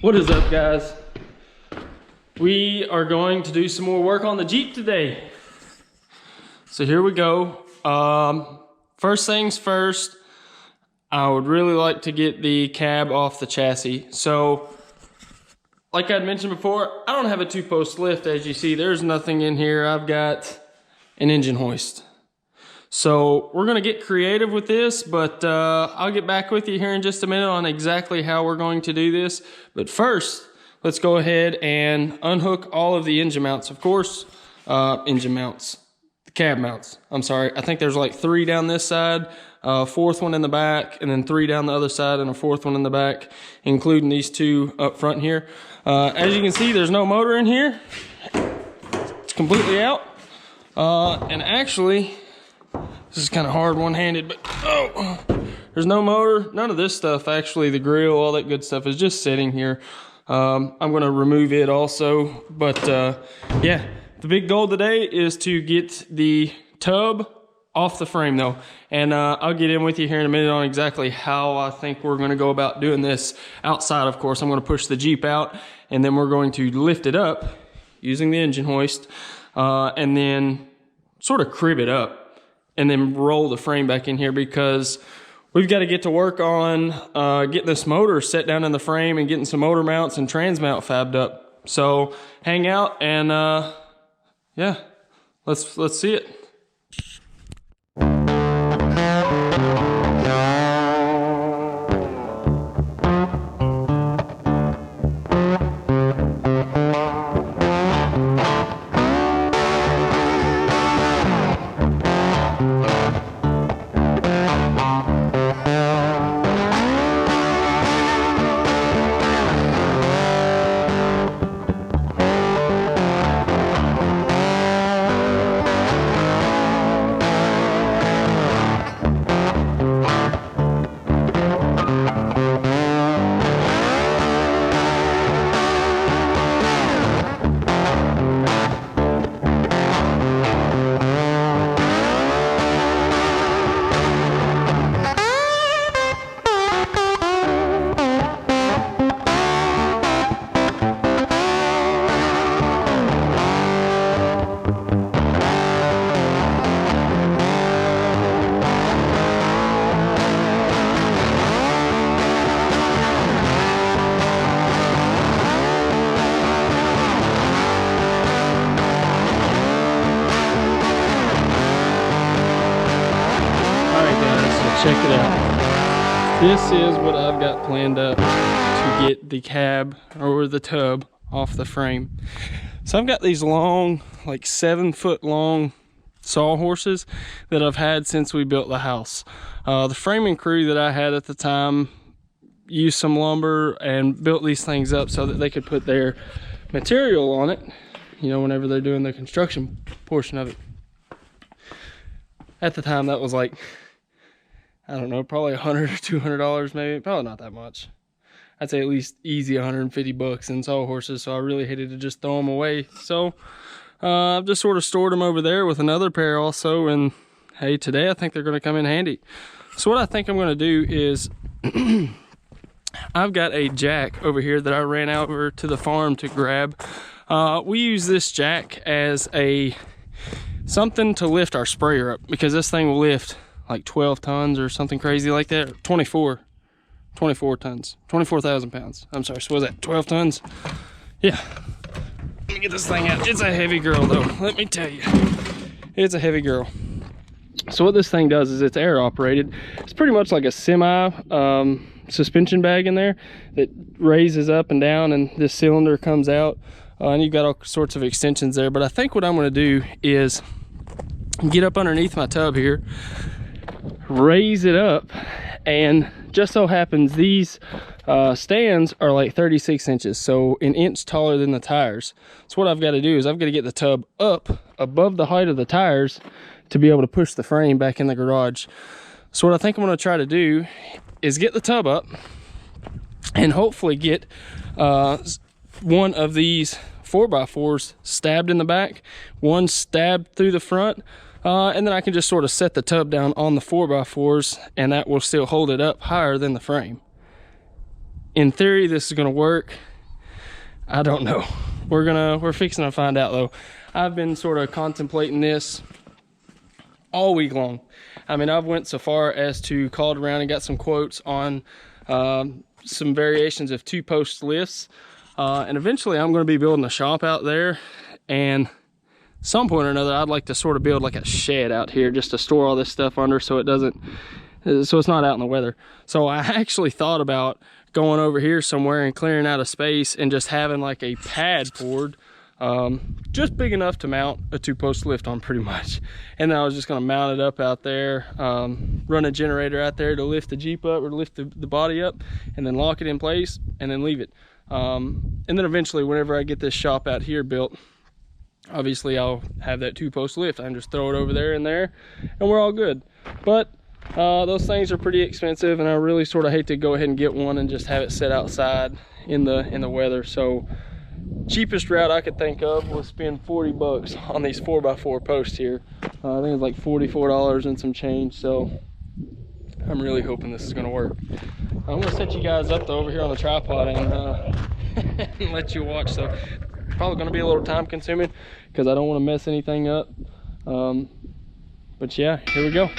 What is up, guys? We are going to do some more work on the Jeep today. So here we go. First things first, I would really like to get the cab off the chassis. So, like I'd mentioned before, I don't have a 2-post lift. As you see, there's nothing in here. I've got an engine hoist. So we're gonna get creative with this, but I'll get back with you here in just a minute on exactly how we're going to do this. But first, let's go ahead and unhook all of the engine mounts. Of course, engine mounts, the cab mounts. I'm sorry, I think there's like 3 down this side, a 4th one in the back, and then 3 down the other side and a 4th one in the back, including these 2 up front here. As you can see, there's no motor in here. It's completely out. And actually, this is kind of hard one-handed, but there's no motor, none of this stuff. Actually, the grill, all that good stuff is just sitting here. I'm gonna remove it also, but yeah, the big goal today is to get the tub off the frame though. And I'll get in with you here in a minute on exactly how I think we're gonna go about doing this outside. Of course, I'm gonna push the Jeep out and then we're going to lift it up using the engine hoist and then sort of crib it up and then roll the frame back in here, because we've got to get to work on getting this motor set down in the frame and getting some motor mounts and trans mount fabbed up. So hang out and yeah, let's see it. Check it out. This is what I've got planned up to get the cab or the tub off the frame. So I've got these long, like 7-foot long sawhorses that I've had since we built the house. The framing crew that I had at the time used some lumber and built these things up so that they could put their material on it, you know, whenever they're doing the construction portion of it. At the time, that was like, I don't know, probably $100 or $200 maybe, probably not that much. I'd say at least easy 150 bucks in sawhorses, so I really hated to just throw them away. So I've just sort of stored them over there with another pair also, and hey, today I think they're gonna come in handy. So what I think I'm gonna do is, I've got a jack over here that I ran over to the farm to grab. We use this jack as something to lift our sprayer up, because this thing will lift like 12 tons or something crazy like that. 24 tons, 24,000 pounds. I'm sorry, so what was that, 12 tons? Yeah. Let me get this thing out. It's a heavy girl though, let me tell you. It's a heavy girl. So what this thing does is it's air operated. It's pretty much like a semi suspension bag in there that raises up and down, and this cylinder comes out. And you've got all sorts of extensions there. But I think what I'm gonna do is get up underneath my tub here, raise it up, and just so happens these stands are like 36 inches, so an inch taller than the tires. So what I've got to do is I've got to get the tub up above the height of the tires to be able to push the frame back in the garage. So what I think I'm going to try to do is get the tub up and hopefully get one of these 4x4s stabbed in the back, one stabbed through the front, and then I can just sort of set the tub down on the 4x4s, and that will still hold it up higher than the frame. In theory, this is going to work. I don't know. We're fixing to find out though. I've been sort of contemplating this all week long. I mean, I've went so far as to called around and got some quotes on some variations of 2-post lifts. And eventually I'm going to be building a shop out there, and some point or another I'd like to sort of build like a shed out here just to store all this stuff under, so it's not out in the weather. So I actually thought about going over here somewhere and clearing out a space and just having like a pad poured, just big enough to mount a 2-post lift on pretty much. And then I was just going to mount it up out there, run a generator out there to lift the Jeep up or lift the body up, and then lock it in place and then leave it. And then eventually whenever I get this shop out here built, obviously I'll have that 2-post lift. I can just throw it over there and there and we're all good. But those things are pretty expensive, and I really sort of hate to go ahead and get one and just have it sit outside in the weather. So cheapest route I could think of was spend 40 bucks on these 4x4 posts here. I think it's like $44 and some change, so I'm really hoping this is going to work. I'm going to set you guys up though over here on the tripod and, and let you watch. So probably going to be a little time consuming because I don't want to mess anything up. But yeah, here we go.